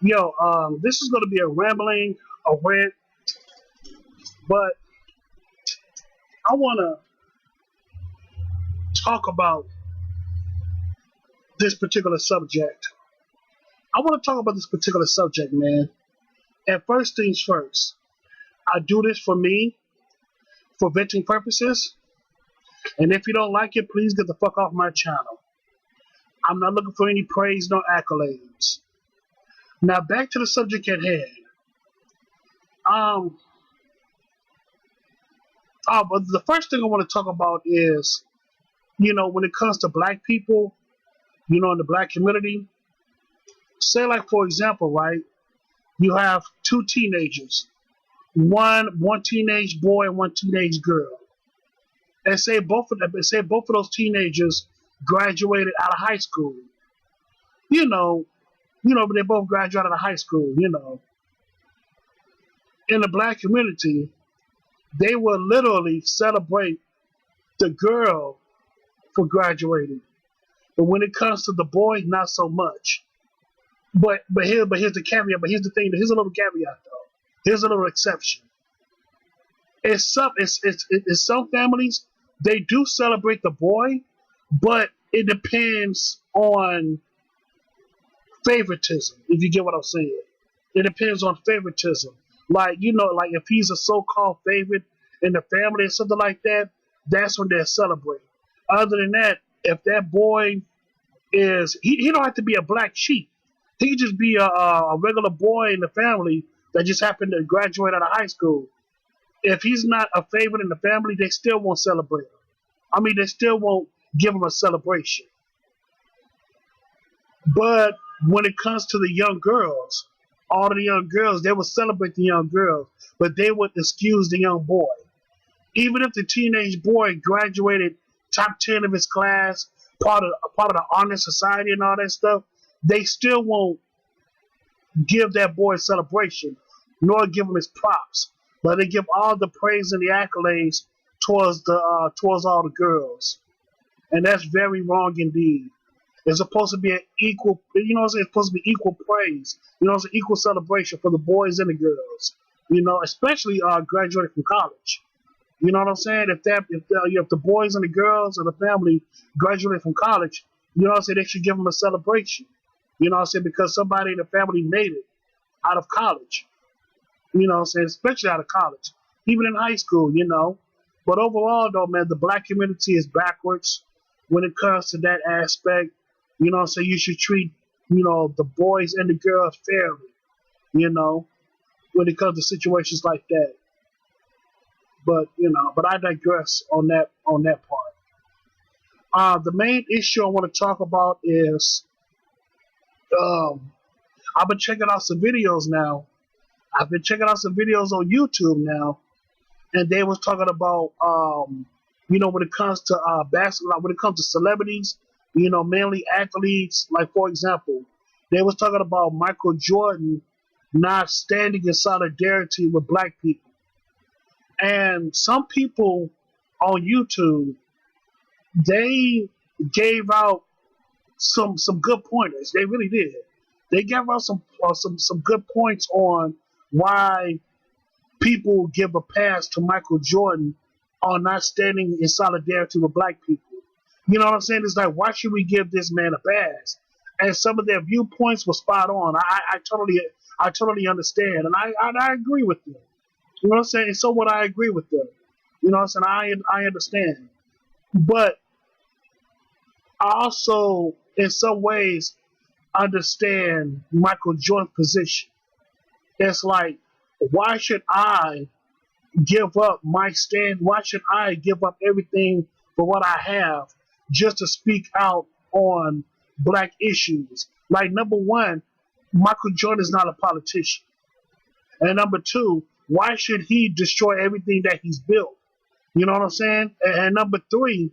Yo, this is going to be a rambling, a rant, but I want to talk about this particular subject. I want to talk about this particular subject, man. And first things first, I do this for me, for venting purposes. And if you don't like it, please get the fuck off my channel. I'm not looking for any praise nor accolades. Now back to the subject at hand. But the first thing I want to talk about is, when it comes to black people, in the black community, say like for example, right, you have two teenagers, one teenage boy and one teenage girl, and say both of those teenagers graduated out of high school. But they both graduated out of high school. In the black community, they will literally celebrate the girl for graduating, but when it comes to the boy, not so much. But here's the caveat. But here's the thing. Here's a little caveat though. Here's a little exception. In some families, they do celebrate the boy, but it depends on favoritism. If you get what I'm saying, it depends on favoritism. Like like if he's a so-called favorite in the family or something like that, that's when they're celebrating. Other than that, if that boy is, he don't have to be a black sheep. He could just be a regular boy in the family that just happened to graduate out of high school. If he's not a favorite in the family, they still won't celebrate him. I mean, they still won't give him a celebration. But when it comes to the young girls, all of the young girls, they would celebrate the young girls, but they would excuse the young boy. Even if the teenage boy graduated top 10 of his class, part of the honor society and all that stuff, they still won't give that boy a celebration, nor give him his props. But they give all the praise and the accolades towards all the girls, and that's very wrong indeed. It's supposed to be an equal, it's supposed to be equal praise. It's an equal celebration for the boys and the girls. Especially graduating from college. You know what I'm saying? If the boys and the girls and the family graduate from college, they should give them a celebration. Because somebody in the family made it out of college. Especially out of college, even in high school. But overall, though, man, the black community is backwards when it comes to that aspect. So you should treat the boys and the girls fairly. When it comes to situations like that. But I digress on that part. The main issue I want to talk about is I've been checking out some videos now. I've been checking out some videos on YouTube now, and they was talking about when it comes to basketball, when it comes to celebrities, mainly athletes. Like for example, they was talking about Michael Jordan not standing in solidarity with black people. And some people on YouTube, they gave out some good pointers. They really did. They gave out some good points on why people give a pass to Michael Jordan on not standing in solidarity with black people. You know what I'm saying? It's like, why should we give this man a pass? And some of their viewpoints were spot on. I totally understand, and I agree with them. You know what I'm saying? And so what, I agree with them. You know what I'm saying? I understand. But I also, in some ways, understand Michael Jordan's position. It's like, why should I give up my stand? Why should I give up everything for what I have just to speak out on black issues? Like, number one, Michael Jordan is not a politician. And number two, why should he destroy everything that he's built? You know what I'm saying? And number three,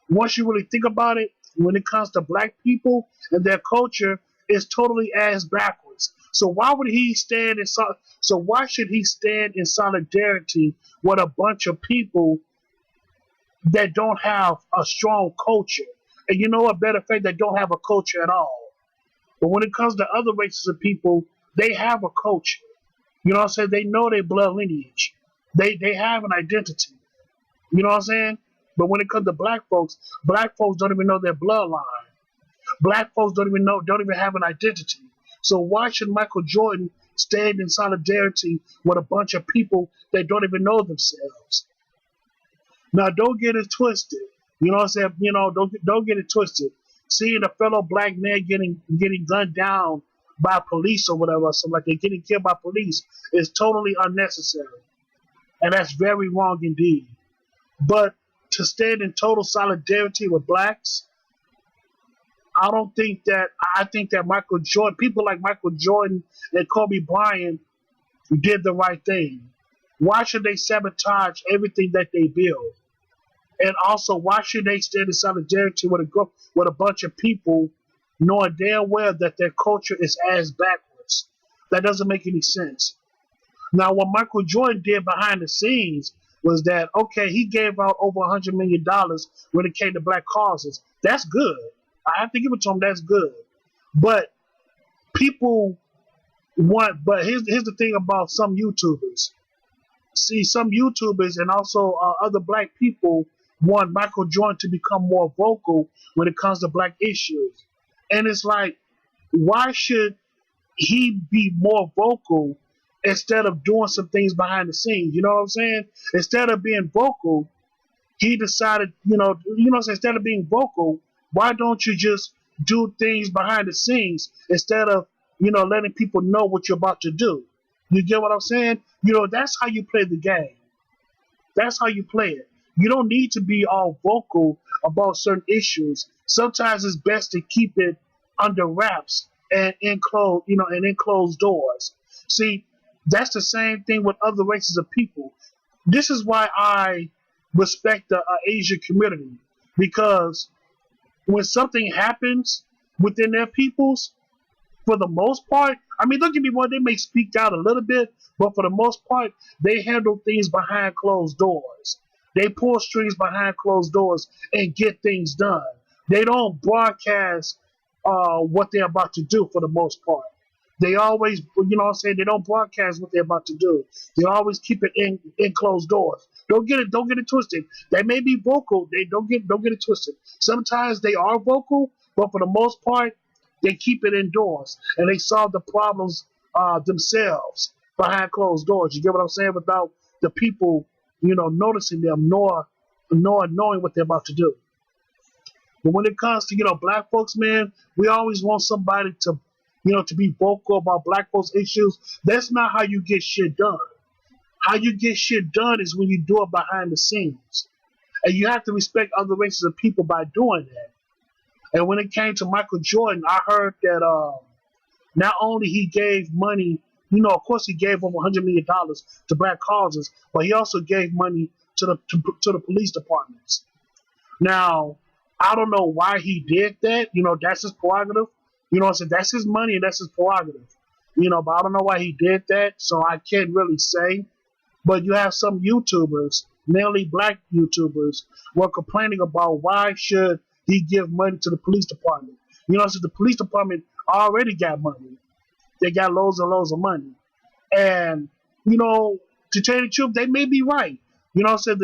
once you really think about it, when it comes to black people and their culture, it's totally ass backwards. So why would he stand in so why should he stand in solidarity with a bunch of people that don't have a strong culture? And you know what, better fact, that don't have a culture at all. But when it comes to other races of people, they have a culture. You know what I'm saying? They know their blood lineage. They have an identity. You know what I'm saying? But when it comes to black folks don't even know their bloodline. Black folks don't even have an identity. So why should Michael Jordan stand in solidarity with a bunch of people that don't even know themselves? Now don't get it twisted. You know what I'm saying? You know, don't get it twisted. Seeing a fellow black man getting gunned down by police or whatever, so like they're getting killed by police, is totally unnecessary. And that's very wrong indeed. But to stand in total solidarity with blacks, I don't think that. I think that Michael Jordan, people like Michael Jordan and Kobe Bryant, did the right thing. Why should they sabotage everything that they build? And also, why should they stand in solidarity with with a bunch of people, knowing damn well that their culture is ass backwards? That doesn't make any sense. Now, what Michael Jordan did behind the scenes was that, okay, he gave out over $100 million when it came to black causes. That's good. I have to give it to him. That's good. But people but here's the thing about some YouTubers. See, some YouTubers and also other black people want Michael Jordan to become more vocal when it comes to black issues. And it's like, why should he be more vocal instead of doing some things behind the scenes? You know what I'm saying? Instead of being vocal, he decided, instead of being vocal, why don't you just do things behind the scenes instead of, letting people know what you're about to do? You get what I'm saying? That's how you play the game. That's how you play it. You don't need to be all vocal about certain issues. Sometimes it's best to keep it under wraps and in closed doors. See, that's the same thing with other races of people. This is why I respect the Asian community, because when something happens within their peoples, for the most part, I mean, don't get me wrong, they may speak out a little bit, but for the most part, they handle things behind closed doors. They pull strings behind closed doors and get things done. They don't broadcast what they're about to do for the most part. They always, they don't broadcast what they're about to do. They always keep it in closed doors. Don't get it twisted. They may be vocal. They don't get it twisted. Sometimes they are vocal, but for the most part, they keep it indoors and they solve the problems themselves behind closed doors. You get what I'm saying? Without the people, noticing them nor knowing what they're about to do. But when it comes to, black folks, man, we always want somebody to, to be vocal about black folks' issues. That's not how you get shit done. How you get shit done is when you do it behind the scenes. And you have to respect other races of people by doing that. And when it came to Michael Jordan, I heard that not only he gave money, of course he gave over $100 million to black causes, but he also gave money to the police departments. Now, I don't know why he did that. That's his prerogative. I said that's his money and that's his prerogative. But I don't know why he did that, so I can't really say. But you have some YouTubers, mainly black YouTubers, who are complaining about why should he give money to the police department. So the police department already got money. They got loads and loads of money. And, to tell you the truth, they may be right. So some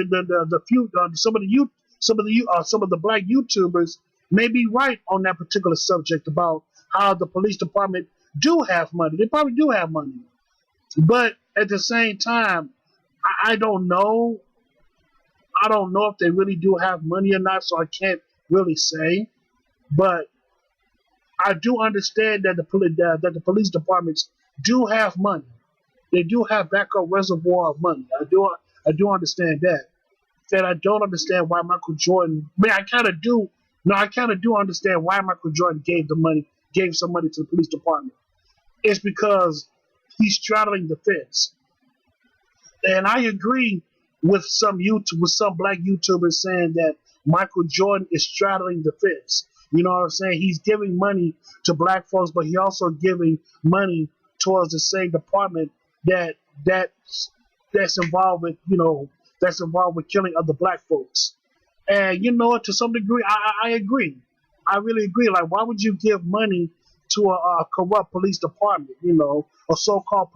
of the black YouTubers may be right on that particular subject about how the police department do have money. They probably do have money. But at the same time, I don't know. I don't know if they really do have money or not, so I can't really say. But I do understand that the police departments do have money. They do have backup reservoir of money. I do understand that. And I don't understand why Michael Jordan. I kind of do. No, I kind of do understand why Michael Jordan gave some money to the police department. It's because he's straddling the fence. And I agree with some black YouTubers saying that Michael Jordan is straddling the fence. You know what I'm saying? He's giving money to black folks, but he also giving money towards the same department that that's involved with that's involved with killing other black folks. And to some degree, I agree. I really agree. Like, why would you give money to a corrupt police department? A so-called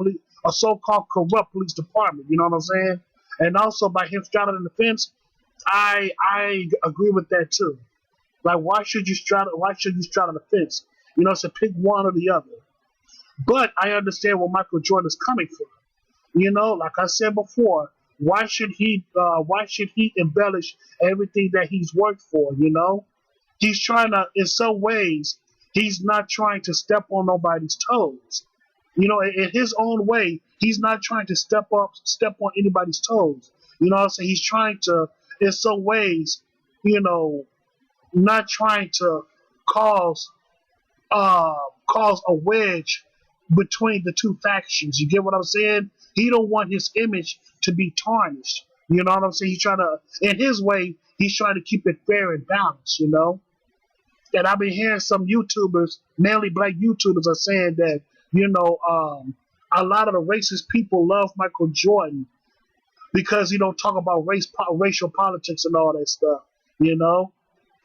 corrupt police department. You know what I'm saying? And also by him straddling the fence, I agree with that too. Like, why should you straddle the fence? To pick one or the other. But I understand where Michael Jordan is coming from. Like I said before, why should he embellish everything that he's worked for? He's trying to, in some ways, he's not trying to step on nobody's toes. In his own way, he's not trying to step on anybody's toes. You know what I'm saying? He's trying to, in some ways, not trying to cause a wedge between the two factions. You get what I'm saying? He don't want his image to be tarnished. You know what I'm saying? He's trying to, in his way, he's trying to keep it fair and balanced. And I've been hearing some YouTubers, mainly black YouTubers, are saying that a lot of the racist people love Michael Jordan because he don't talk about racial politics and all that stuff.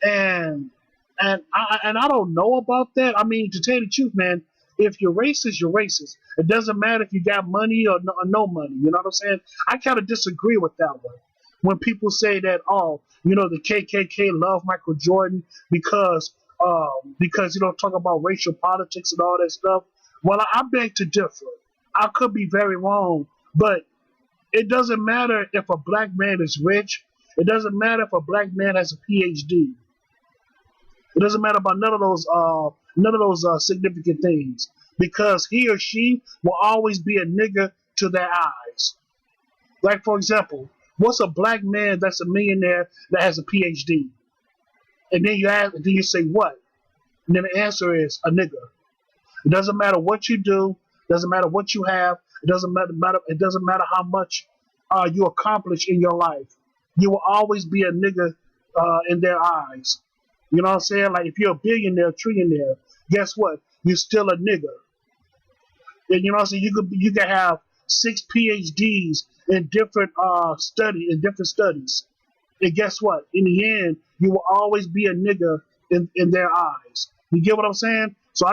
And I don't know about that. I mean, to tell you the truth, man, if you're racist, you're racist. It doesn't matter if you got money or no money. You know what I'm saying? I kind of disagree with that one. When people say that, the KKK love Michael Jordan because you don't talk about racial politics and all that stuff. Well, I beg to differ. I could be very wrong, but it doesn't matter if a black man is rich. It doesn't matter if a black man has a PhD. It doesn't matter about none of those significant things, because he or she will always be a nigger to their eyes. Like, for example, what's a black man that's a millionaire that has a PhD? And then you say what? And then the answer is a nigger. It doesn't matter what you do. It doesn't matter what you have. It doesn't matter how much you accomplish in your life. You will always be a nigger in their eyes. You know what I'm saying? Like, if you're a billionaire, trillionaire, guess what? You're still a nigger. And you know what I'm saying? You could have 6 PhDs in different studies. And guess what? In the end, you will always be a nigger in their eyes. You get what I'm saying? So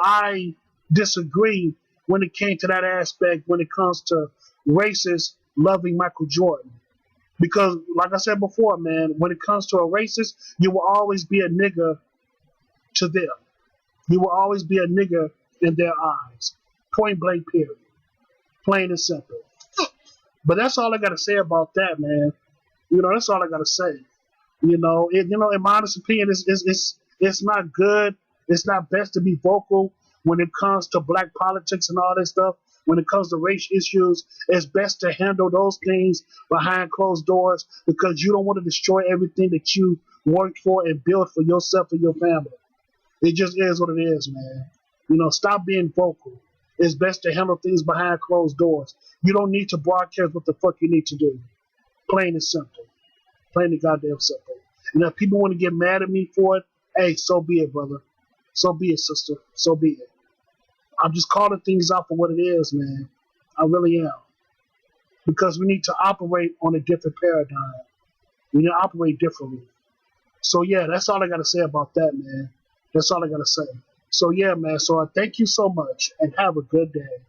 I disagree when it came to that aspect when it comes to racists loving Michael Jordan. Because, like I said before, man, when it comes to a racist, you will always be a nigger to them. You will always be a nigger in their eyes. Point blank, period. Plain and simple. But that's all I got to say about that, man. That's all I got to say. In my honest opinion, it's not good. It's not best to be vocal when it comes to black politics and all that stuff. When it comes to race issues, it's best to handle those things behind closed doors, because you don't want to destroy everything that you worked for and built for yourself and your family. It just is what it is, man. Stop being vocal. It's best to handle things behind closed doors. You don't need to broadcast what the fuck you need to do. Plain and simple. Plain and goddamn simple. And if people want to get mad at me for it, hey, so be it, brother. So be it, sister. So be it. I'm just calling things out for what it is, man. I really am. Because we need to operate on a different paradigm. We need to operate differently. So, yeah, that's all I got to say about that, man. That's all I got to say. So, yeah, man. So, I thank you so much and have a good day.